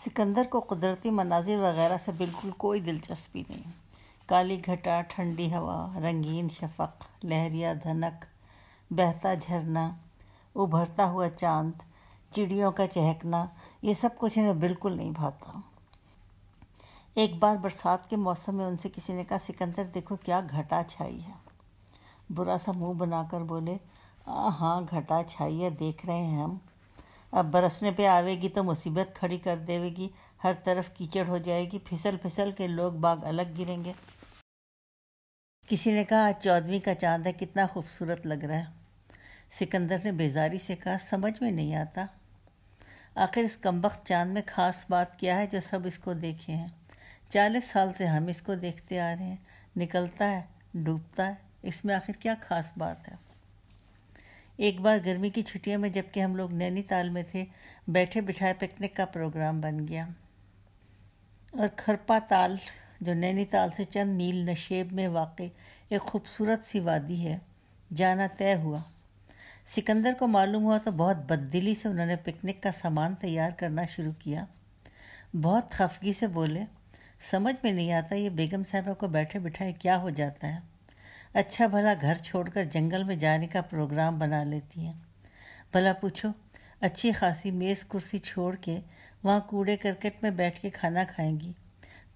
سکندر کو قدرتی مناظر وغیرہ سے بالکل کوئی دلچسپی نہیں۔ کالی گھٹا، ٹھنڈی ہوا، رنگین شفق، لہریا دھنک، بہتا جھرنا، ابھرتا ہوا چاند، چڑیوں کا چہکنا، یہ سب کچھ انہیں بالکل نہیں بھاتا۔ ایک بار برسات کے موسم میں ان سے کسی نے کہا، سکندر دیکھو کیا گھٹا چھائی ہے۔ برا سا منہ بنا کر بولے، ہاں گھٹا چھائی ہے، دیکھ رہے ہیں ہم۔ اب برسنے پہ آوے گی تو مصیبت کھڑی کر دے گی، ہر طرف کیچڑ ہو جائے گی، پھسل پھسل کے لوگ باغ الگ گریں گے۔ کسی نے کہا، آج 14ویں کا چاند ہے، کتنا خوبصورت لگ رہا ہے۔ سکندر نے بیزاری سے کہا، سمجھ میں نہیں آتا، آخر اس کمبخت چاند میں خاص بات کیا ہے جو سب اس کو دیکھے ہیں؟ 40 سال سے ہم اس کو دیکھتے آ رہے ہیں، نکلتا ہے، ڈوبتا ہے، اس میں آخر کیا خاص بات ہے؟ ایک بار گرمی کی چھٹیوں میں جب کہ ہم لوگ نینی تال میں تھے، بیٹھے بٹھائے پکنک کا پروگرام بن گیا، اور کھرپا تال جو نینی تال سے چند میل نشیب میں واقع ایک خوبصورت سی وادی ہے، جانا طے ہوا۔ سکندر کو معلوم ہوا تو بہت بددلی سے انہوں نے پکنک کا سامان تیار کرنا شروع کیا۔ بہت خفگی سے بولے، سمجھ میں نہیں آتا یہ بیگم صاحبہ کو بیٹھے بٹھائے کیا ہو جاتا ہے، اچھا بھلا گھر چھوڑ کر جنگل میں جانے کا پروگرام بنا لیتی ہیں، بھلا پوچھو اچھی خاصی میز کرسی چھوڑ کے وہاں کوڑے کرکٹ میں بیٹھ کے کھانا کھائیں گی،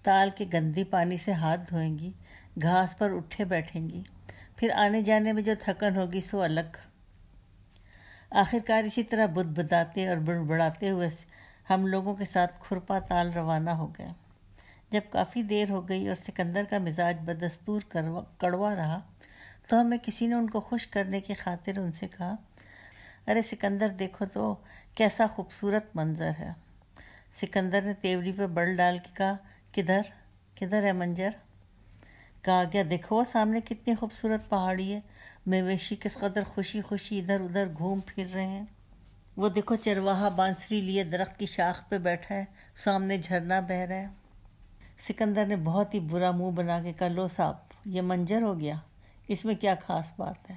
تال کے گندی پانی سے ہاتھ دھوئیں گی، گھاس پر اٹھے بیٹھیں گی، پھر آنے جانے میں جو تھکن ہوگی سو الگ۔ آخرکار اسی طرح بدبداتے اور بڑبڑاتے ہوئے ہم لوگوں کے ساتھ کھرپا تال روانہ ہو گئے۔ جب کافی دیر ہو گئی اور سکندر کا مزاج بدستور کڑوا رہا تو ہمیں کسی نے ان کو خوش کرنے کی خاطر ان سے کہا، ارے سکندر دیکھو تو کیسا خوبصورت منظر ہے۔ سکندر نے تیوری پہ بل ڈال کے کہا، کدھر ہے منظر؟ کہا گیا، دیکھو وہ سامنے کتنی خوبصورت پہاڑی ہے، مویشی کس قدر خوشی خوشی ادھر ادھر گھوم پھر رہے ہیں، وہ دیکھو چرواہا بانسری لیے درخت کی شاخ پہ بیٹھا ہے، سامنے جھرنا بہہ رہا ہے۔ سکندر نے بہت ہی برا منہ بنا کے کہا، لو صاحب یہ منظر ہو گیا، اس میں کیا خاص بات ہے؟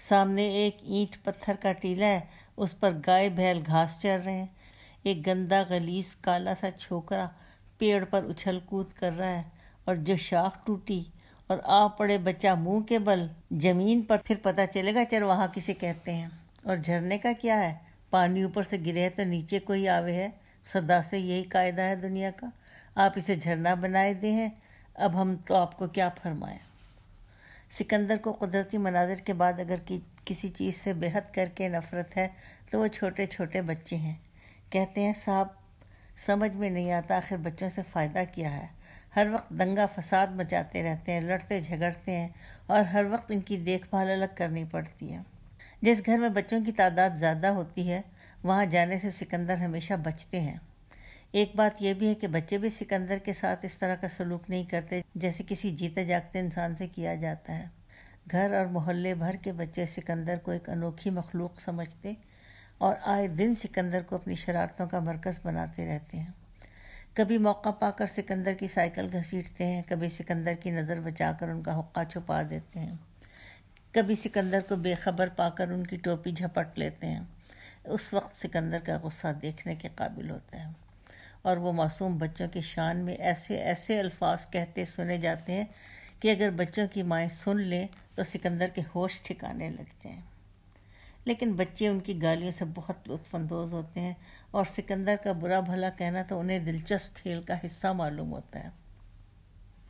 سامنے ایک اینٹ پتھر کا ٹیلا ہے، اس پر گائے بیل گھاس چر رہے ہیں، ایک گندا غلیظ کالا سا چھوکرا پیڑ پر اچھل کود کر رہا ہے، اور جو شاخ ٹوٹی اور آ پڑے بچہ منہ کے بل زمین پر، پھر پتہ چلے گا چرواہا کسے کہتے ہیں۔ اور جھرنے کا کیا ہے، پانی اوپر سے گرے تو نیچے کوئی آوے ہے، سدا سے یہی قاعدہ ہے دنیا کا، آپ اسے جھرنا بنائے دے ہیں، اب ہم تو آپ کو کیا فرمائیں۔ سکندر کو قدرتی مناظر کے بعد اگر کسی چیز سے بے حد کر کے نفرت ہے تو وہ چھوٹے چھوٹے بچے ہیں۔ کہتے ہیں، صاحب سمجھ میں نہیں آتا آخر بچوں سے فائدہ کیا ہے، ہر وقت دنگا فساد مچاتے رہتے ہیں، لڑتے جھگڑتے ہیں، اور ہر وقت ان کی دیکھ بھال الگ کرنی پڑتی ہے۔ جس گھر میں بچوں کی تعداد زیادہ ہوتی ہے وہاں جانے سے سکندر ہمیشہ بچتے ہیں۔ ایک بات یہ بھی ہے کہ بچے بھی سکندر کے ساتھ اس طرح کا سلوک نہیں کرتے جیسے کسی جیتے جاگتے انسان سے کیا جاتا ہے۔ گھر اور محلے بھر کے بچے سکندر کو ایک انوکھی مخلوق سمجھتے اور آئے دن سکندر کو اپنی شرارتوں کا مرکز بناتے رہتے ہیں۔ کبھی موقع پا کر سکندر کی سائیکل گھسیٹتے ہیں، کبھی سکندر کی نظر بچا کر ان کا حقہ چھپا دیتے ہیں، کبھی سکندر کو بے خبر پا کر ان کی ٹوپی جھپٹ لیتے ہیں۔ اس وقت سکندر کا غصہ دیکھنے کے قابل ہوتا ہے، اور وہ معصوم بچوں کی شان میں ایسے ایسے الفاظ کہتے سنے جاتے ہیں کہ اگر بچوں کی مائیں سن لیں تو سکندر کے ہوش ٹھکانے لگ جائیں۔ لیکن بچے ان کی گالیوں سے بہت لطف اندوز ہوتے ہیں، اور سکندر کا برا بھلا کہنا تو انہیں دلچسپ کھیل کا حصہ معلوم ہوتا ہے۔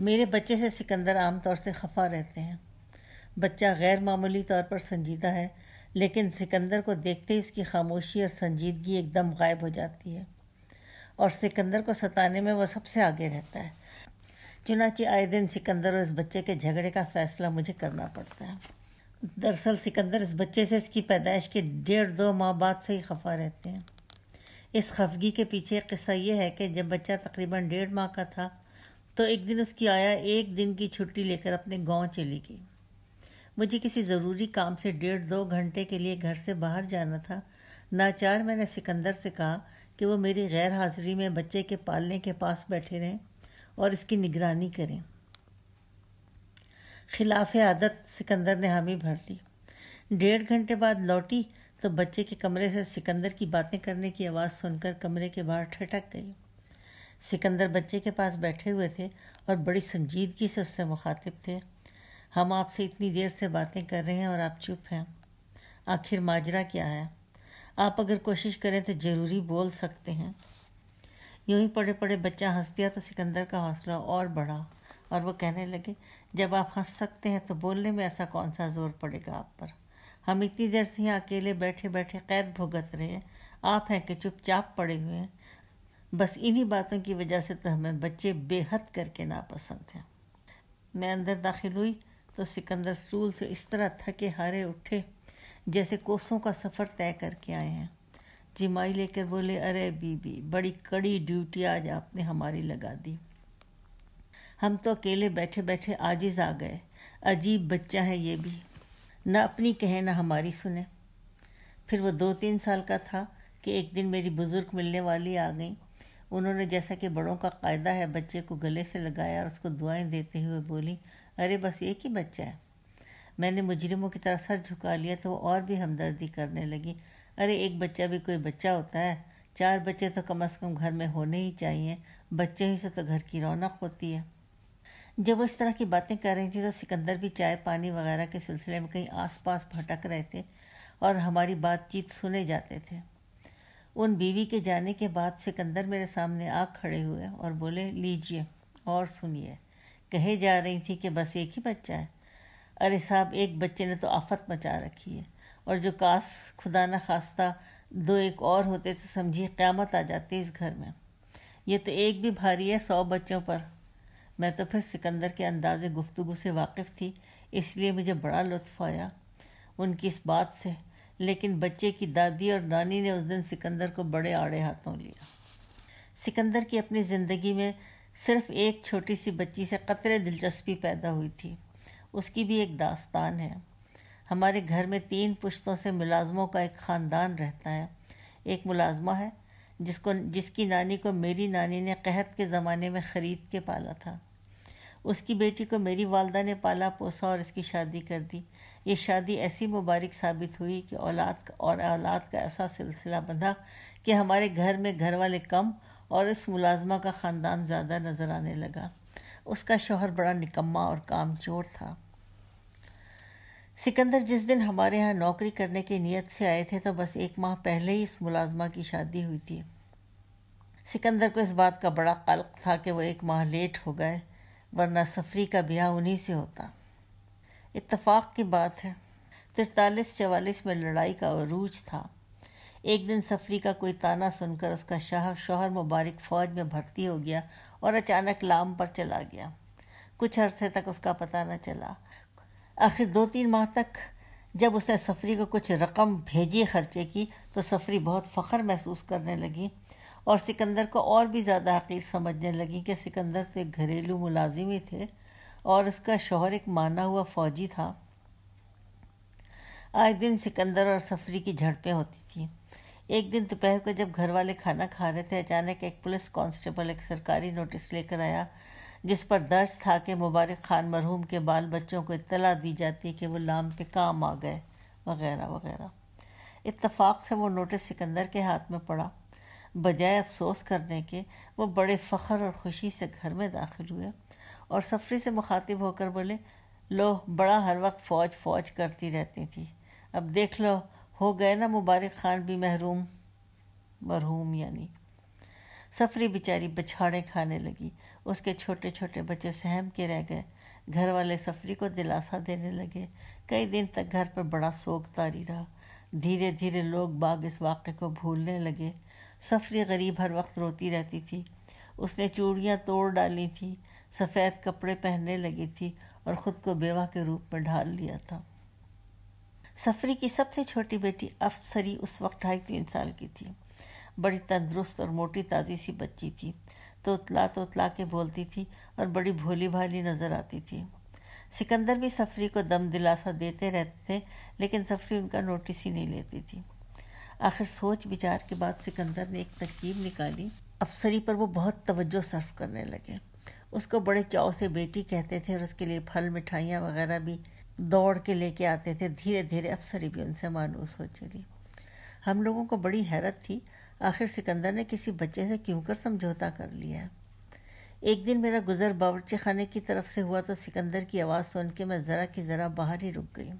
میرے بچے سے سکندر عام طور سے خفا رہتے ہیں۔ بچہ غیر معمولی طور پر سنجیدہ ہے، لیکن سکندر کو دیکھتے ہی اس کی خاموشی اور سنجیدگی ایک دم غائب ہو جاتی ہے، اور سکندر کو ستانے میں وہ سب سے آگے رہتا ہے۔ چنانچہ آئے دن سکندر اور اس بچے کے جھگڑے کا فیصلہ مجھے کرنا پڑتا ہے۔ دراصل سکندر اس بچے سے اس کی پیدائش کے 1.5-2 ماہ بعد سے ہی خفا رہتے ہیں۔ اس خفگی کے پیچھے قصہ یہ ہے کہ جب بچہ تقریباً 1.5 ماہ کا تھا تو ایک دن اس کی آیا 1 دن کی چھٹی لے کر اپنے گاؤں چلی گئی۔ مجھے کسی ضروری کام سے 1.5-2 گھنٹے کے لیے گھر سے باہر جانا تھا۔ ناچار میں نے سکندر سے کہا کہ وہ میری غیر حاضری میں بچے کے پالنے کے پاس بیٹھے رہیں اور اس کی نگرانی کریں۔ خلاف عادت سکندر نے حامی بھر لی۔ 1.5 گھنٹے بعد لوٹی تو بچے کے کمرے سے سکندر کی باتیں کرنے کی آواز سن کر کمرے کے باہر ٹھٹک گئی۔ سکندر بچے کے پاس بیٹھے ہوئے تھے اور بڑی سنجیدگی سے اس سے مخاطب تھے۔ ہم آپ سے اتنی دیر سے باتیں کر رہے ہیں اور آپ چپ ہیں، آخر ماجرا کیا ہے؟ آپ اگر کوشش کریں تو ضروری بول سکتے ہیں۔ یوں ہی پڑے پڑے بچہ ہنس دیا تو سکندر کا حوصلہ اور بڑھا اور وہ کہنے لگے، جب آپ ہنس سکتے ہیں تو بولنے میں ایسا کون سا زور پڑے گا آپ پر؟ ہم اتنی دیر سے یہاں اکیلے بیٹھے بیٹھے قید بھگت رہے ہیں، آپ ہیں کہ چپ چاپ پڑے ہوئے ہیں۔ بس انہی باتوں کی وجہ سے تو ہمیں بچے بے حد کر کے ناپسند ہیں۔ میں اندر داخل ہوئی تو سکندر سٹول سے اس طرح تھکے ہارے اٹھے جیسے کوسوں کا سفر طے کر کے آئے ہیں۔ جمائی لے کر بولے، ارے بی بی، بڑی کڑی ڈیوٹی آج آپ نے ہماری لگا دی۔ ہم تو اکیلے بیٹھے بیٹھے عاجز آ گئے۔ عجیب بچہ ہے یہ بھی، نہ اپنی کہے نہ ہماری سنے۔ پھر وہ 2-3 سال کا تھا کہ ایک دن میری بزرگ ملنے والی آ گئیں۔ انہوں نے جیسا کہ بڑوں کا قاعدہ ہے بچے کو گلے سے لگایا اور اس کو دعائیں دیتے ہوئے بولی، ارے بس ایک ہی بچہ ہے۔ میں نے مجرموں کی طرح سر جھکا لیا تو وہ اور بھی ہمدردی کرنے لگی، ارے ایک بچہ بھی کوئی بچہ ہوتا ہے، 4 بچے تو کم از کم گھر میں ہونے ہی چاہیے، بچے ہی سے تو گھر کی رونق ہوتی ہے۔ جب وہ اس طرح کی باتیں کر رہی تھی تو سکندر بھی چائے پانی وغیرہ کے سلسلے میں کہیں آس پاس بھٹک رہے تھے اور ہماری بات چیت سنے جاتے تھے۔ ان بیوی کے جانے کے بعد سکندر میرے سامنے آ کھڑے ہوئے اور بولے، لیجئے اور سنیے، کہے جا رہی تھی کہ بس ایک ہی بچہ ہے۔ ارے صاحب، ایک بچے نے تو آفت مچا رکھی ہے، اور جو کاش خدا نہ خواستہ 2-1 اور ہوتے تو سمجھیے قیامت آ جاتی اس گھر میں۔ یہ تو ایک بھی بھاری ہے 100 بچوں پر۔ میں تو پھر سکندر کے انداز گفتگو سے واقف تھی، اس لیے مجھے بڑا لطف آیا ان کی اس بات سے، لیکن بچے کی دادی اور نانی نے اس دن سکندر کو بڑے آڑے ہاتھوں لیا۔ سکندر کی اپنی زندگی میں صرف ایک چھوٹی سی بچی سے قطرے دلچسپی پیدا ہوئی تھی، اس کی بھی ایک داستان ہے۔ ہمارے گھر میں 3 پشتوں سے ملازموں کا ایک خاندان رہتا ہے۔ ایک ملازمہ ہے جس کی نانی کو میری نانی نے قحط کے زمانے میں خرید کے پالا تھا۔ اس کی بیٹی کو میری والدہ نے پالا پوسا اور اس کی شادی کر دی۔ یہ شادی ایسی مبارک ثابت ہوئی کہ اولاد کا ایسا سلسلہ بندھا کہ ہمارے گھر میں گھر والے کم اور اس ملازمہ کا خاندان زیادہ نظر آنے لگا۔ اس کا شوہر بڑا نکما اور کام چور تھا۔ سکندر جس دن ہمارے ہاں نوکری کرنے کی نیت سے آئے تھے تو بس 1 ماہ پہلے ہی اس ملازمہ کی شادی ہوئی تھی۔ سکندر کو اس بات کا بڑا قلق تھا کہ وہ 1 ماہ لیٹ ہو گئے، ورنہ سفری کا بیاہ انہی سے ہوتا۔ اتفاق کی بات ہے 43-44 میں لڑائی کا عروج تھا۔ ایک دن سفری کا کوئی تانا سن کر اس کا شوہر مبارک فوج میں بھرتی ہو گیا اور اچانک لام پر چلا گیا۔ کچھ عرصے تک اس کا پتہ نہ چلا۔ آخر 2-3 ماہ تک جب اس نے سفری کو کچھ رقم بھیجی خرچے کی تو سفری بہت فخر محسوس کرنے لگی اور سکندر کو اور بھی زیادہ حقیر سمجھنے لگی کہ سکندر تو ایک گھریلو ملازم ہی تھے اور اس کا شوہر ایک مانا ہوا فوجی تھا۔ آج دن سکندر اور سفری کی جھڑپیں ہوتی تھیں۔ ایک دن دوپہر کو جب گھر والے کھانا کھا رہے تھے، اچانک ایک پولیس کانسٹیبل ایک سرکاری نوٹس لے کر آیا جس پر درج تھا کہ مبارک خان مرحوم کے بال بچوں کو اطلاع دی جاتی کہ وہ لام پہ کام آ گئے وغیرہ وغیرہ۔ اتفاق سے وہ نوٹس سکندر کے ہاتھ میں پڑا۔ بجائے افسوس کرنے کے وہ بڑے فخر اور خوشی سے گھر میں داخل ہوئے اور سفری سے مخاطب ہو کر بولے، لو، بڑا ہر وقت فوج کرتی رہتی تھی، اب دیکھ لو ہو گئے نا مبارک خان بھی مرحوم یعنی۔ سفری بیچاری بچھاڑے کھانے لگی، اس کے چھوٹے چھوٹے بچے سہم کے رہ گئے۔ گھر والے سفری کو دلاسا دینے لگے۔ کئی دن تک گھر پر بڑا سوگ طاری رہا۔ دھیرے دھیرے لوگ باغ اس واقعے کو بھولنے لگے۔ سفری غریب ہر وقت روتی رہتی تھی۔ اس نے چوڑیاں توڑ ڈالی تھی، سفید کپڑے پہننے لگی تھی اور خود کو بیوہ کے روپ میں ڈھال لیا تھا۔ سفری کی سب سے چھوٹی بیٹی افسری اس وقت 2.5-3 سال کی تھی۔ بڑی تندرست اور موٹی تازی سی بچی تھی، توتلا کے بولتی تھی اور بڑی بھولی بھالی نظر آتی تھی۔ سکندر بھی سفری کو دم دلاسا دیتے رہتے تھے، لیکن سفری ان کا نوٹس ہی نہیں لیتی تھی۔ آخر سوچ بچار کے بعد سکندر نے ایک ترکیب نکالی۔ افسری پر وہ بہت توجہ صرف کرنے لگے، اس کو بڑے چاؤ سے بیٹی کہتے تھے اور اس کے لیے پھل مٹھائیاں وغیرہ بھی دوڑ کے لے کے آتے تھے۔ دھیرے دھیرے افسری بھی ان سے مانوس ہو چلی۔ ہم لوگوں کو بڑی حیرت تھی، آخر سکندر نے کسی بچے سے کیوں کر سمجھوتا کر لیا ہے۔ ایک دن میرا گزر باورچی خانے کی طرف سے ہوا تو سکندر کی آواز سن کے میں ذرا کی ذرا باہر ہی رک گئی۔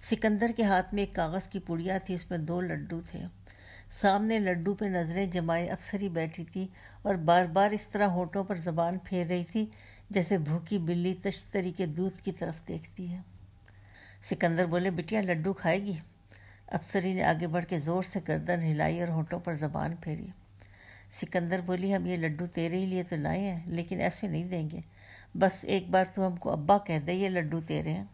سکندر کے ہاتھ میں ایک کاغذ کی پڑیا تھی، اس میں 2 لڈو تھے۔ سامنے لڈو پہ نظریں جمائے افسری بیٹھی تھی اور بار بار اس طرح ہونٹوں پر زبان پھیر رہی تھی جیسے بھوکی بلی تشتری کے دودھ کی طرف دیکھتی ہے۔ سکندر بولے، بٹیا لڈو کھائے گی؟ افسری نے آگے بڑھ کے زور سے گردن ہلائی اور ہونٹوں پر زبان پھیری۔ سکندر بولی، ہم یہ لڈو تیرے ہی لیے تو لائے ہیں، لیکن ایسے نہیں دیں گے، بس ایک بار تو ہم کو ابا کہہ دے یہ لڈو تیرے ہیں۔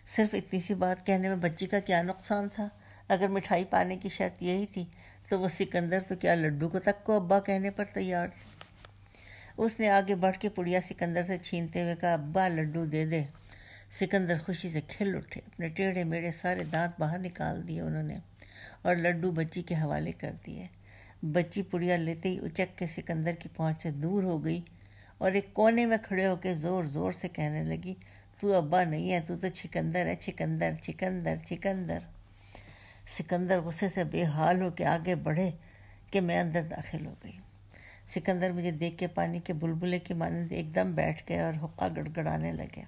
صرف اتنی سی بات کہنے میں بچی کا کیا نقصان تھا؟ اگر مٹھائی پانے کی شرط یہی تھی تو وہ سکندر تو کیا لڈو کو تک کو ابا کہنے پر تیار تھی۔ اس نے آگے بڑھ کے پڑیا سکندر سے چھینتے ہوئے کہا، ابا لڈو دے دے۔ سکندر خوشی سے کھل اٹھے، اپنے ٹیڑھے میڑھے سارے دانت باہر نکال دیے انہوں نے اور لڈو بچی کے حوالے کر دیے۔ بچی پڑیا لیتے ہی اچک کے سکندر کی پہنچ سے دور ہو گئی اور ایک کونے میں کھڑے ہو کے زور زور سے کہنے لگی، تو ابا نہیں ہے، تو چھکندر ہے، چھکندر چھکندر چھکندر۔ سکندر غصے سے بے حال ہو کے آگے بڑھے کہ میں اندر داخل ہو گئی۔ سکندر مجھے دیکھ کے پانی کے بلبلے کی مانند ایک دم بیٹھ گئے اور حقہ گڑگڑانے لگے۔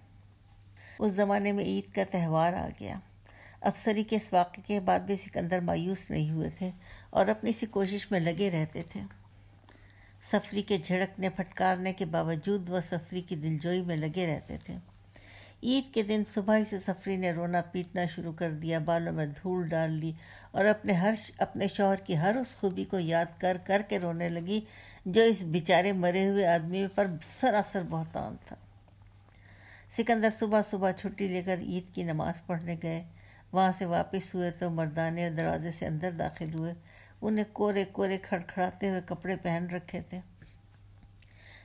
اس زمانے میں عید کا تہوار آ گیا۔ افسری کے اس واقعے کے بعد بھی سکندر مایوس نہیں ہوئے تھے اور اپنی سی کوشش میں لگے رہتے تھے۔ سفری کے جھڑکنے پھٹکارنے کے باوجود وہ سفری کی دلجوئی میں لگے رہتے تھے۔ عید کے دن صبح ہی سے سفری نے رونا پیٹنا شروع کر دیا، بالوں میں دھول ڈال لی اور اپنے شوہر کی ہر اس خوبی کو یاد کر کر کے رونے لگی جو اس بیچارے مرے ہوئے آدمی پر سراسر بہتان تھا۔ سکندر صبح صبح چھٹی لے کر عید کی نماز پڑھنے گئے۔ وہاں سے واپس ہوئے تو مردانے دروازے سے اندر داخل ہوئے۔ انہیں کورے کورے کھڑکھڑاتے ہوئے کپڑے پہن رکھے تھے۔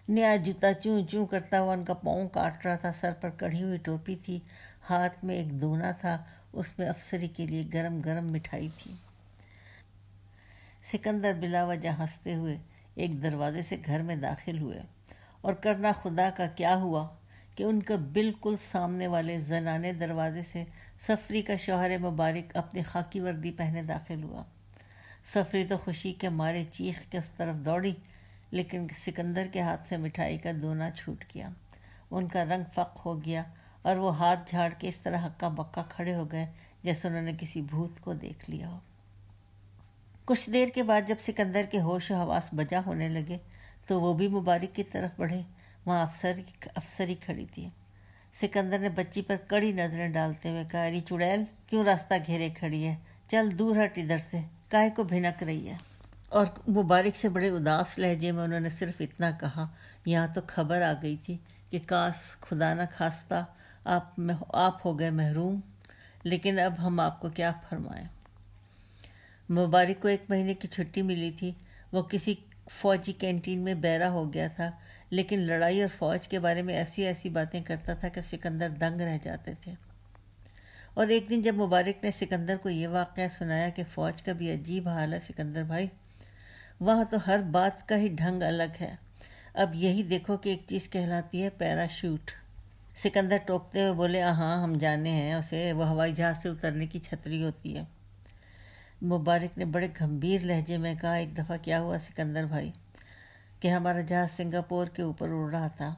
نیا جوتا چوں چوں کرتا ہوا ان کا پاؤں کاٹ رہا تھا، سر پر کڑھی ہوئی ٹوپی تھی، ہاتھ میں ایک دونا تھا، اس میں افسری کے لیے گرم گرم مٹھائی تھی۔ سکندر بلا وجہ ہنستے ہوئے ایک دروازے سے گھر میں داخل ہوئے اور کرنا خدا کا کیا ہوا کہ ان کے بالکل سامنے والے زنانے دروازے سے سفری کا شوہر مبارک اپنی خاکی وردی پہنے داخل ہوا۔ سفری تو خوشی کے مارے چیخ کے اس طرف دوڑی، لیکن سکندر کے ہاتھ سے مٹھائی کا دونا چھوٹ گیا۔ ان کا رنگ فق ہو گیا اور وہ ہاتھ جھاڑ کے اس طرح ہکا بکا کھڑے ہو گئے جیسے انہوں نے کسی بھوت کو دیکھ لیا ہو۔ کچھ دیر کے بعد جب سکندر کے ہوش و حواس بجا ہونے لگے تو وہ بھی مبارک کی طرف بڑھے۔ وہاں افسری کھڑی تھی۔ سکندر نے بچی پر کڑی نظریں ڈالتے ہوئے کہا، اری چڑیل، کیوں راستہ گھیرے کھڑی ہے؟ چل دور ہٹ ادھر سے، کاہے کو بھنک رہی ہے؟ اور مبارک سے بڑے اداس لہجے میں انہوں نے صرف اتنا کہا، یہاں تو خبر آ گئی تھی کہ کاش خدا نہ خواستہ آپ ہو گئے محروم، لیکن اب ہم آپ کو کیا فرمائیں۔ مبارک کو 1 مہینے کی چھٹی ملی تھی۔ وہ کسی فوجی کینٹین میں بیرا ہو گیا تھا، لیکن لڑائی اور فوج کے بارے میں ایسی ایسی باتیں کرتا تھا کہ سکندر دنگ رہ جاتے تھے۔ اور ایک دن جب مبارک نے سکندر کو یہ واقعہ سنایا کہ فوج کا بھی عجیب حال ہے سکندر بھائی، وہاں تو ہر بات کا ہی ڈھنگ الگ ہے، اب یہی دیکھو کہ ایک چیز کہلاتی ہے پیراشوٹ۔ سکندر ٹوکتے ہوئے بولے، ہاں ہم جانے ہیں اسے، وہ ہوائی جہاز سے اترنے کی چھتری ہوتی ہے۔ مبارک نے بڑے گھمبیر لہجے میں کہا، ایک دفعہ کیا ہوا سکندر بھائی کہ ہمارا جہاز سنگاپور کے اوپر اڑ رہا تھا،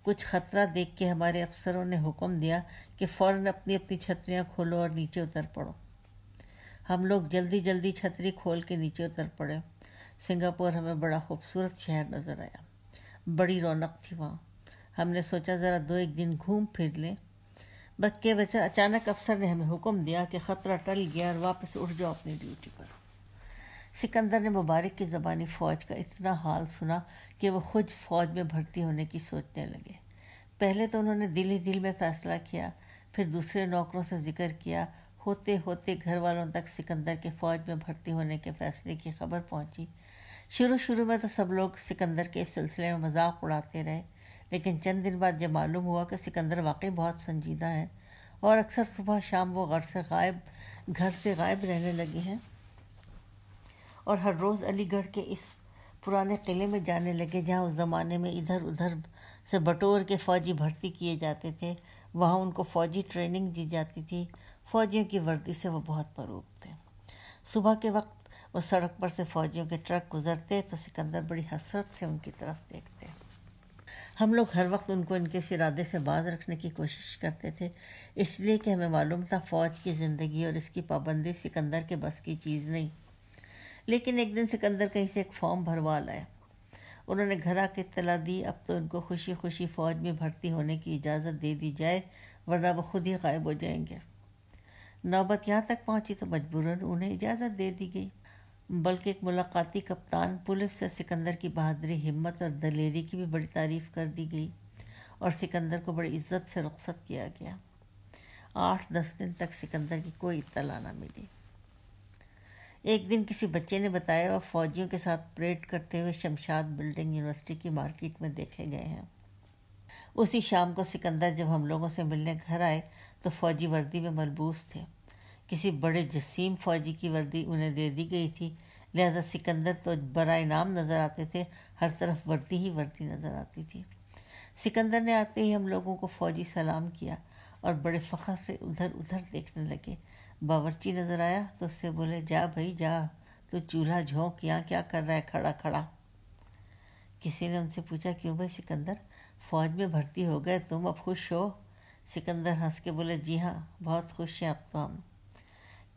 کچھ خطرہ دیکھ کے ہمارے افسروں نے حکم دیا کہ فوراً اپنی اپنی چھتریاں کھولو اور نیچے اتر پڑو۔ ہم لوگ جلدی جلدی چھتری کھول کے نیچے اتر پڑے۔ سنگاپور ہمیں بڑا خوبصورت شہر نظر آیا، بڑی رونق تھی وہاں۔ ہم نے سوچا ذرا 2-1 دن گھوم پھر لیں، بلکہ ویسے اچانک افسر نے ہمیں حکم دیا کہ خطرہ ٹل گیا اور واپس اٹھ جاؤ اپنی ڈیوٹی پر۔ سکندر نے مبارک کی زبانی فوج کا اتنا حال سنا کہ وہ خود فوج میں بھرتی ہونے کی سوچنے لگے۔ پہلے تو انہوں نے دل ہی دل میں فیصلہ کیا، پھر دوسرے نوکروں سے ذکر کیا، ہوتے ہوتے گھر والوں تک سکندر کے فوج میں بھرتی ہونے کے فیصلے کی خبر پہنچی۔ شروع میں تو سب لوگ سکندر کے اس سلسلے میں مذاق اڑاتے رہے، لیکن چند دن بعد جب معلوم ہوا کہ سکندر واقعی بہت سنجیدہ ہے اور اکثر صبح شام وہ گھر سے غائب رہنے لگے ہیں اور ہر روز علی گڑھ کے اس پرانے قلعے میں جانے لگے جہاں اس زمانے میں ادھر ادھر سے بٹور کے فوجی بھرتی کیے جاتے تھے، وہاں ان کو فوجی ٹریننگ دی جاتی تھی۔ فوجیوں کی وردی سے وہ بہت مروب تھے۔ صبح کے وقت وہ سڑک پر سے فوجیوں کے ٹرک گزرتے تو سکندر بڑی حسرت سے ان کی طرف دیکھتے۔ ہم لوگ ہر وقت ان کو ان کے اس ارادے سے باز رکھنے کی کوشش کرتے تھے، اس لیے کہ ہمیں معلوم تھا فوج کی زندگی اور اس کی پابندی سکندر کے بس کی چیز نہیں۔ لیکن ایک دن سکندر کہیں سے ایک فارم بھروا لائے۔ انہوں نے گھر آ کے اطلاع دی اب تو ان کو خوشی خوشی فوج میں بھرتی ہونے کی اجازت دے دی جائے، ورنہ وہ خود ہی غائب ہو جائیں گے۔ نوبت یہاں تک پہنچی تو مجبوراً انہیں اجازت دے دی گئی، بلکہ ایک ملاقاتی کپتان پولیس سے سکندر کی بہادری، ہمت اور دلیری کی بھی بڑی تعریف کر دی گئی اور سکندر کو بڑی عزت سے رخصت کیا گیا۔ 8-10 دن تک سکندر کی کوئی اطلاع نہ ملی۔ ایک دن کسی بچے نے بتایا وہ فوجیوں کے ساتھ پریڈ کرتے ہوئے شمشاد بلڈنگ یونیورسٹی کی مارکیٹ میں دیکھے گئے ہیں۔ اسی شام کو سکندر جب ہم لوگوں سے ملنے گھر آئے تو فوجی وردی میں ملبوس تھے۔ کسی بڑے جسیم فوجی کی وردی انہیں دے دی گئی تھی، لہذا سکندر تو برائے نام نظر آتے تھے، ہر طرف وردی ہی وردی نظر آتی تھی۔ سکندر نے آتے ہی ہم لوگوں کو فوجی سلام کیا اور بڑے فخر سے ادھر ادھر دیکھنے لگے۔ باورچی نظر آیا تو اس سے بولے، جا بھائی جا، تو چولہا جھونک، یہاں کیا کر رہا ہے کھڑا کھڑا؟ کسی نے ان سے پوچھا، کیوں بھائی سکندر، فوج میں بھرتی ہو گئے تم، اب خوش ہو؟ سکندر ہنس کے بولے، جی ہاں بہت خوش ہیں اب تو ہم۔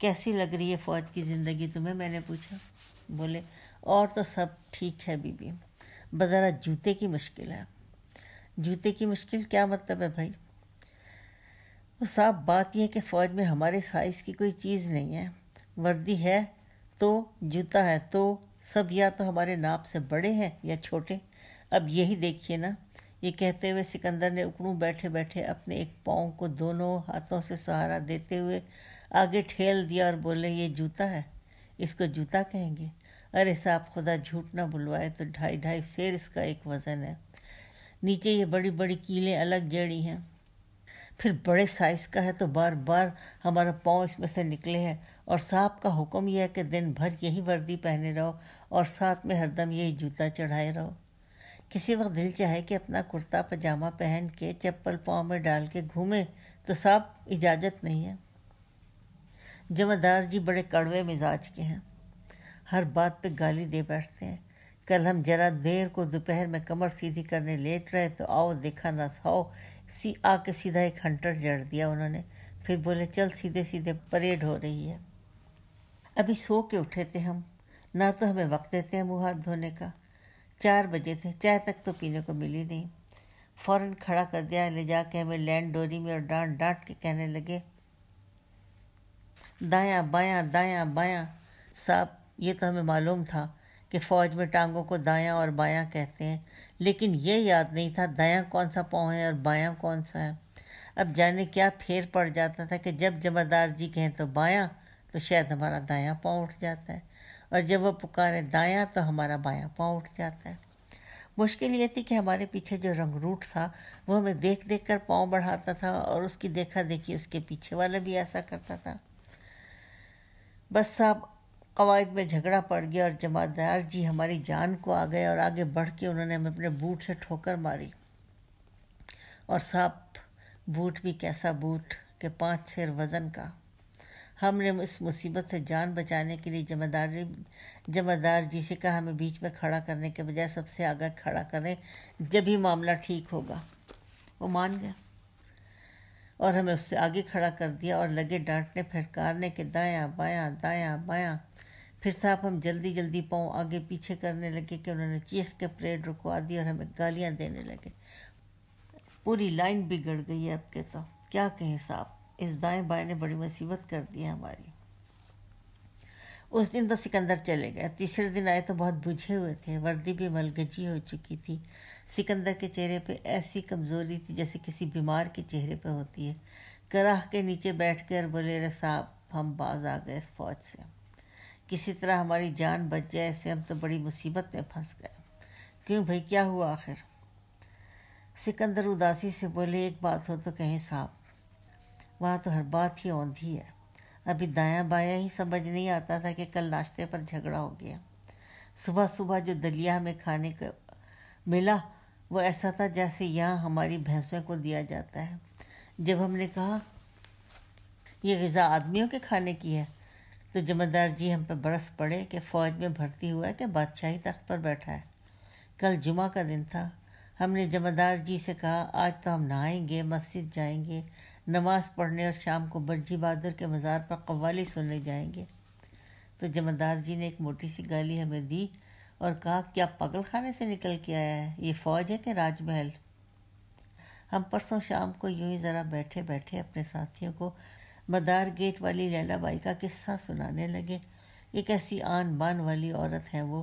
کیسی لگ رہی ہے فوج کی زندگی تمہیں؟ میں نے پوچھا۔ بولے، اور تو سب ٹھیک ہے بی بی، بس ذرا جوتے کی مشکل ہے۔ جوتے کی مشکل کیا مطلب ہے بھائی؟ وہ صاف بات یہ ہے کہ فوج میں ہمارے سائز کی کوئی چیز نہیں ہے، وردی ہے تو جوتا ہے تو سب یا تو ہمارے ناپ سے بڑے ہیں یا چھوٹے، اب یہی دیکھیے نا۔ یہ کہتے ہوئے سکندر نے اکڑوں بیٹھے بیٹھے اپنے ایک پاؤں کو دونوں ہاتھوں سے سہارا دیتے ہوئے آگے ٹھیل دیا اور بولے، یہ جوتا ہے، اس کو جوتا کہیں گے؟ ارے صاحب خدا جھوٹ نہ بلوائے تو 2.5 سیر اس کا ایک وزن ہے، نیچے یہ بڑی بڑی کیلیں الگ جڑی ہیں، پھر بڑے سائز کا ہے تو بار بار ہمارا پاؤں اس میں سے نکلے ہیں، اور صاحب کا حکم یہ ہے کہ دن بھر یہی وردی پہنے رہو اور ساتھ میں ہر دم یہی جوتا چڑھائے رہو۔ کسی وقت دل چاہے کہ اپنا کرتا پاجامہ پہن کے چپل پاؤں میں ڈال کے گھومے تو صاحب اجازت نہیں ہے۔ جمعدار جی بڑے کڑوے مزاج کے ہیں، ہر بات پہ گالی دے بیٹھتے ہیں۔ کل ہم ذرا دیر کو دوپہر میں کمر سیدھی کرنے لیٹ رہے تو آؤ دیکھا نہ تھاؤ، آ کے سیدھا ایک ہنٹر جڑ دیا انہوں نے، پھر بولے، چل سیدھے سیدھے پریڈ ہو رہی ہے۔ ابھی سو کے اٹھے تھے ہم، نہ تو ہمیں وقت دیتے ہیں منہ ہاتھ دھونے کا۔ 4 بجے تھے، چائے تک تو پینے کو ملی نہیں۔ فوراً کھڑا کر دیا، لے جا کے ہمیں لینڈ ڈوری میں، اور ڈانٹ ڈانٹ کے کہنے لگے، دایاں بایاں دایاں بایاں۔ صاحب یہ تو ہمیں معلوم تھا کہ فوج میں ٹانگوں کو دایاں اور بایاں کہتے ہیں، لیکن یہ یاد نہیں تھا دایاں کون سا پاؤں ہے اور بایاں کون سا ہے۔ اب جانے کیا پھیر پڑ جاتا تھا کہ جب جمعدار جی کہیں تو بایاں تو شاید ہمارا دایاں پاؤں اٹھ جاتا ہے، اور جب وہ پکارے دایاں تو ہمارا بایاں پاؤں اٹھ جاتا ہے۔ مشکل یہ تھی کہ ہمارے پیچھے جو رنگ روٹ تھا وہ ہمیں دیکھ دیکھ کر پاؤں بڑھاتا تھا، اور اس کی دیکھا دیکھی اس کے پیچھے والا بھی ایسا کرتا تھا۔ بس صاحب قواعد میں جھگڑا پڑ گیا اور جمعدار جی ہماری جان کو آ گئے، اور آگے بڑھ کے انہوں نے ہمیں اپنے بوٹ سے ٹھوکر ماری، اور صاحب بوٹ بھی کیسا بوٹ کہ 5 سیر وزن کا۔ ہم نے اس مصیبت سے جان بچانے کے لیے جمعدار جی سے کہا ہمیں بیچ میں کھڑا کرنے کے بجائے سب سے آگے کھڑا کریں، جب ہی معاملہ ٹھیک ہوگا۔ وہ مان گیا اور ہمیں اس سے آگے کھڑا کر دیا، اور لگے ڈانٹنے پھٹکارنے کے دایاں بایاں دایاں بایاں۔ پھر صاحب ہم جلدی جلدی پاؤں آگے پیچھے کرنے لگے کہ انہوں نے چیخ کے پریڈ رکوا دی اور ہمیں گالیاں دینے لگے۔ پوری لائن بگڑ گئی ہے اب کے تو کیا کہیں صاحب، اس دائیں بائیں نے بڑی مصیبت کر دی ہے ہماری۔ اس دن تو سکندر چلے گئے۔ تیسرے دن آئے تو بہت بجھے ہوئے تھے، وردی بھی ملگجی ہو چکی تھی۔ سکندر کے چہرے پہ ایسی کمزوری تھی جیسے کسی بیمار کے چہرے پہ ہوتی ہے۔ کراہ کے نیچے بیٹھ کر بولے، رے صاحب ہم باز آ گئے اس فوج سے، کسی طرح ہماری جان بچ جائے، ایسے ہم تو بڑی مصیبت میں پھنس گئے۔ کیوں بھائی کیا ہوا آخر؟ سکندر اداسی سے بولے، ایک بات ہو تو کہیں صاحب، وہاں تو ہر بات ہی اوندھی ہے، ابھی دایاں بایاں ہی سمجھ نہیں آتا تھا کہ کل ناشتے پر جھگڑا ہو گیا۔ صبح صبح جو دلیا ہمیں کھانے کو ملا وہ ایسا تھا جیسے یہاں ہماری بھینسوں کو دیا جاتا ہے۔ جب ہم نے کہا یہ غذا آدمیوں کے کھانے کی ہے تو جمعدار جی ہم پہ برس پڑے کہ فوج میں بھرتی ہوا ہے کہ بادشاہی تخت پر بیٹھا ہے۔ کل جمعہ کا دن تھا۔ ہم نے جمعدار جی سے کہا آج تو ہم نہائیں گے، مسجد جائیں گے، نماز پڑھنے اور شام کو برجی بہادر کے مزار پر قوالی سننے جائیں گے۔ تو جمعدار جی نے ایک موٹی سی گالی ہمیں دی اور کہا کیا پاگل خانے سے نکل کے آیا ہے، یہ فوج ہے کہ راج محل؟ ہم پرسوں شام کو یوں ہی ذرا بیٹھے بیٹھے اپنے ساتھیوں کو مدار گیٹ والی لیلا بائی کا قصہ سنانے لگے۔ ایک ایسی آن بان والی عورت ہے وہ،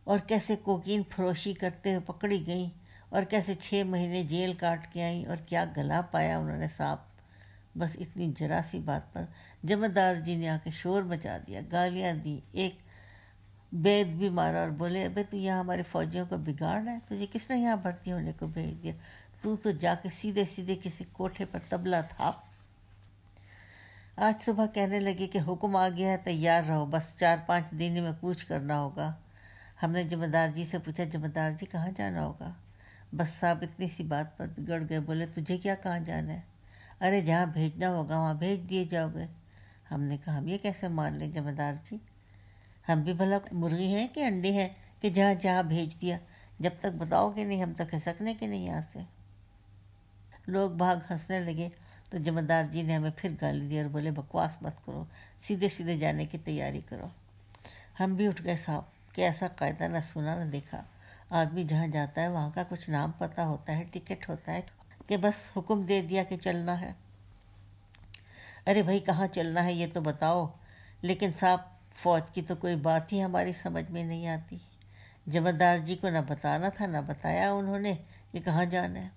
اور کیسے کوکین فروشی کرتے ہوئے پکڑی گئیں اور کیسے 6 مہینے جیل کاٹ کے آئیں اور کیا گلا پایا انہوں نے صاحب۔ بس اتنی ذرا سی بات پر جمعدار جی نے آ کے شور مچا دیا، گالیاں دی، ایک بید بھی مارا اور بولے ابے تو یہاں ہمارے فوجیوں کو بگاڑ ہے، تجھے کس نے یہاں بھرتی ہونے کو بھیج دیا؟ تو جا کے سیدھے سیدھے کسی کوٹھے پر تبلا تھا۔ آج صبح کہنے لگے کہ حکم آ گیا ہے، تیار رہو، بس 4-5 دن میں کوچ کرنا ہوگا۔ ہم نے جمعدار جی سے پوچھا جمعدار جی کہاں جانا ہوگا؟ بس صاحب اتنی سی بات پر بگڑ گئے، بولے تجھے کیا کہاں جانا ہے؟ ارے جہاں بھیجنا ہوگا وہاں بھیج دیے جاؤ گے۔ ہم نے کہا ہم یہ کیسے مان لیں جمعدار جی، ہم بھی بھلا مرغی ہیں کہ انڈے ہیں کہ جہاں جہاں بھیج دیا؟ جب تک بتاؤ گے نہیں ہم تک کھسکنے کے نہیں یہاں سے۔ لوگ بھاگ ہنسنے لگے تو جمعدار جی نے ہمیں پھر گالی دی اور بولے بکواس مت کرو، سیدھے سیدھے جانے کی تیاری کرو۔ ہم بھی اٹھ گئے صاحب کہ ایسا قاعدہ نہ سنا نہ دیکھا۔ آدمی جہاں جاتا ہے وہاں کا کچھ نام پتہ ہوتا ہے، ٹکٹ ہوتا ہے کہ بس حکم دے دیا کہ چلنا ہے۔ ارے بھائی کہاں چلنا ہے یہ تو بتاؤ۔ لیکن صاحب فوج کی تو کوئی بات ہی ہماری سمجھ میں نہیں آتی۔ جمعدار جی کو نہ بتانا تھا نہ بتایا انہوں نے کہ کہاں جانا ہے۔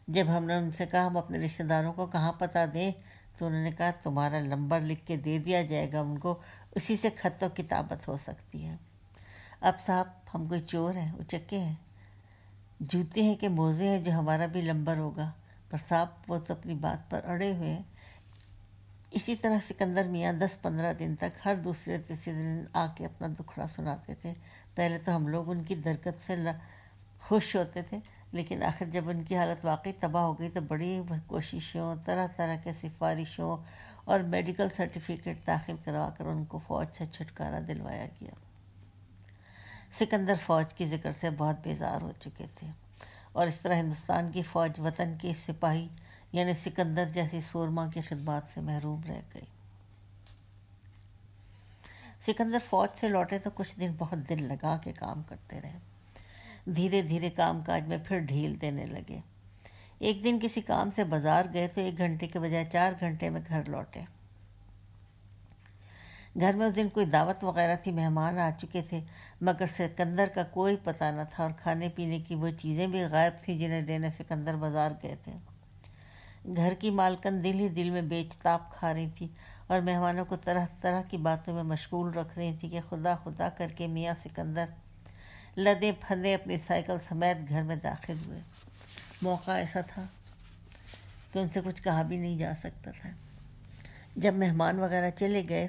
جب ہم نے ان سے کہا ہم اپنے رشتہ داروں کو کہاں پتہ دیں تو انہوں نے کہا تمہارا نمبر لکھ کے دے دیا جائے گا ان کو، اسی سے خط و کتابت ہو سکتی ہے۔ اب صاحب ہم کوئی چور ہیں، اچکے ہیں، جوتے ہیں کہ موزے ہیں جو ہمارا بھی نمبر ہوگا؟ پر صاحب وہ تو اپنی بات پر اڑے ہوئے ہیں۔ اسی طرح سکندر میاں 10-15 دن تک ہر دوسرے تیسرے دن آ کے اپنا دکھڑا سناتے تھے۔ پہلے تو ہم لوگ ان کی درگت سے خوش ہوتے تھے، لیکن آخر جب ان کی حالت واقعی تباہ ہو گئی تو بڑی کوششوں، طرح طرح کے سفارشوں اور میڈیکل سرٹیفکیٹ داخل کروا کر ان کو فوج سے چھٹکارا دلوایا گیا۔ سکندر فوج کے ذکر سے بہت بیزار ہو چکے تھے، اور اس طرح ہندوستان کی فوج وطن کے سپاہی یعنی سکندر جیسی سورما کی خدمات سے محروم رہ گئی۔ سکندر فوج سے لوٹے تو کچھ دن بہت دل لگا کے کام کرتے رہے، دھیرے دھیرے کام کاج میں پھر ڈھیل دینے لگے۔ ایک دن کسی کام سے بازار گئے تو 1 گھنٹے کے بجائے 4 گھنٹے میں گھر لوٹے۔ گھر میں اس دن کوئی دعوت وغیرہ تھی، مہمان آ چکے تھے، مگر سکندر کا کوئی پتہ نہ تھا، اور کھانے پینے کی وہ چیزیں بھی غائب تھیں جنہیں لینے سکندر بازار گئے تھے۔ گھر کی مالکن دل ہی دل میں بے چتاب کھا رہی تھی اور مہمانوں کو طرح طرح کی باتوں میں مشغول رکھ رہی تھی کہ خدا خدا کر کے میاں سکندر لدے پھندے اپنی سائیکل سمیت گھر میں داخل ہوئے۔ موقع ایسا تھا کہ ان سے کچھ کہا بھی نہیں جا سکتا تھا۔ جب مہمان وغیرہ چلے گئے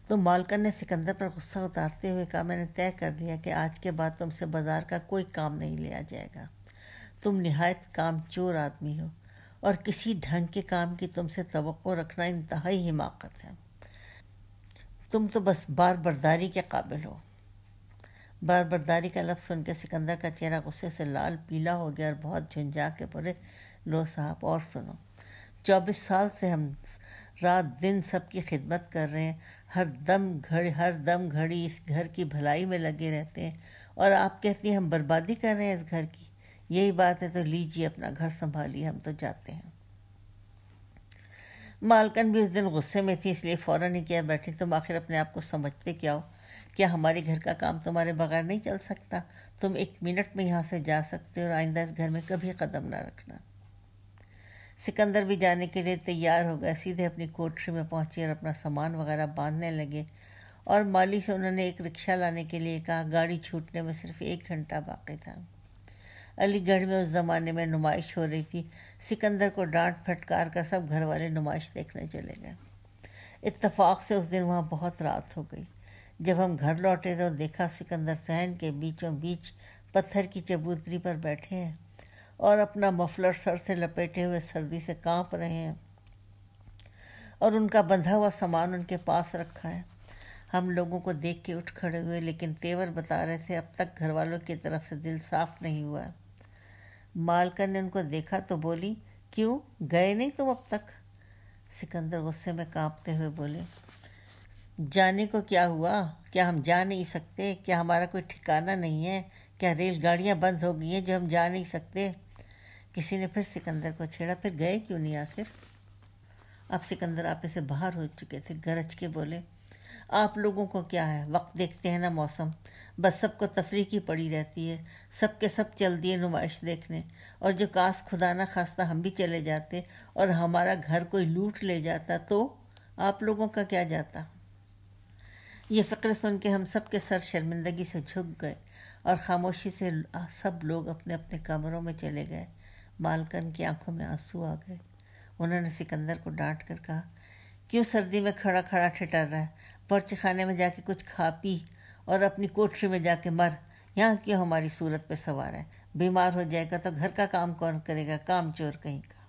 تو مالکن نے سکندر پر غصہ اتارتے ہوئے کہا میں نے طے کر لیا کہ آج کے بعد تم سے بازار کا کوئی کام نہیں لیا جائے گا۔ تم نہایت کام چور آدمی ہو اور کسی ڈھنگ کے کام کی تم سے توقع رکھنا انتہائی حماقت ہے۔ تم تو بس بار برداری کے قابل ہو۔ بار برداری کا لفظ سن کے سکندر کا چہرہ غصے سے لال پیلا ہو گیا اور بہت جھنجھا کے بولے لو صاحب اور سنو، 24 سال سے ہم رات دن سب کی خدمت کر رہے ہیں، ہر دم گھڑی اس گھر کی بھلائی میں لگے رہتے ہیں، اور آپ کہتی ہیں ہم بربادی کر رہے ہیں اس گھر کی؟ یہی بات ہے تو لیجیے اپنا گھر سنبھالیے، ہم تو جاتے ہیں۔ مالکن بھی اس دن غصے میں تھی، اس لیے فوراً ہی کیا بیٹھی تم آخر اپنے آپ کو سمجھتے کیا ہو؟ کیا ہمارے گھر کا کام تمہارے بغیر نہیں چل سکتا؟ تم 1 منٹ میں یہاں سے جا سکتے ہو اور آئندہ اس گھر میں کبھی قدم نہ رکھنا۔ سکندر بھی جانے کے لیے تیار ہو گئے، سیدھے اپنی کوٹری میں پہنچے اور اپنا سامان وغیرہ باندھنے لگے، اور مالی سے انہوں نے ایک رکشہ لانے کے لیے کہا۔ گاڑی چھوٹنے میں صرف 1 گھنٹہ باقی تھا۔ علی گڑھ میں اس زمانے میں نمائش ہو رہی تھی، سکندر کو ڈانٹ پھٹکار کر سب گھر والے نمائش دیکھنے چلے گئے۔ اتفاق سے اس دن وہاں بہت رات ہو گئی۔ جب ہم گھر لوٹے تو دیکھا سکندر صحن کے بیچوں بیچ پتھر کی چبوتری پر بیٹھے ہیں اور اپنا مفلر سر سے لپیٹے ہوئے سردی سے کانپ رہے ہیں، اور ان کا بندھا ہوا سامان ان کے پاس رکھا ہے۔ ہم لوگوں کو دیکھ کے اٹھ کھڑے ہوئے، لیکن تیور بتا رہے تھے اب تک گھر والوں کی طرف سے دل صاف نہیں ہوا ہے۔ مالکن نے ان کو دیکھا تو بولی، کیوں گئے نہیں تم اب تک؟ سکندر غصے میں کانپتے ہوئے بولے، جانے کو کیا ہوا؟ کیا ہم جا نہیں سکتے؟ کیا ہمارا کوئی ٹھکانہ نہیں ہے؟ کیا ریل گاڑیاں بند ہو گئی ہیں جو ہم جا نہیں سکتے؟ کسی نے پھر سکندر کو چھیڑا، پھر گئے کیوں نہیں آخر؟ اب سکندر آپے سے باہر ہو چکے تھے، گرج کے بولے، آپ لوگوں کو کیا ہے؟ وقت دیکھتے ہیں نا، موسم، بس سب کو تفریح کی پڑی رہتی ہے، سب کے سب چل دیے نمائش دیکھنے، اور جو کاش خدا نہ خواستہ ہم بھی چلے جاتے اور ہمارا گھر کوئی لوٹ لے جاتا تو آپ لوگوں کا کیا جاتا؟ یہ فقرے سن کے ہم سب کے سر شرمندگی سے جھک گئے اور خاموشی سے سب لوگ اپنے اپنے کمروں میں چلے گئے۔ مالکن کی آنکھوں میں آنسو آ گئے۔ انہوں نے سکندر کو ڈانٹ کر کہا، کیوں سردی میں کھڑا کھڑا ٹھٹر رہا ہے؟ باورچی خانے میں جا کے کچھ کھا پی اور اپنی کوٹری میں جا کے مر، یہاں کیوں ہماری صورت پہ سوار ہے؟ بیمار ہو جائے گا تو گھر کا کام کون کرے گا؟ کام چور کہیں کا۔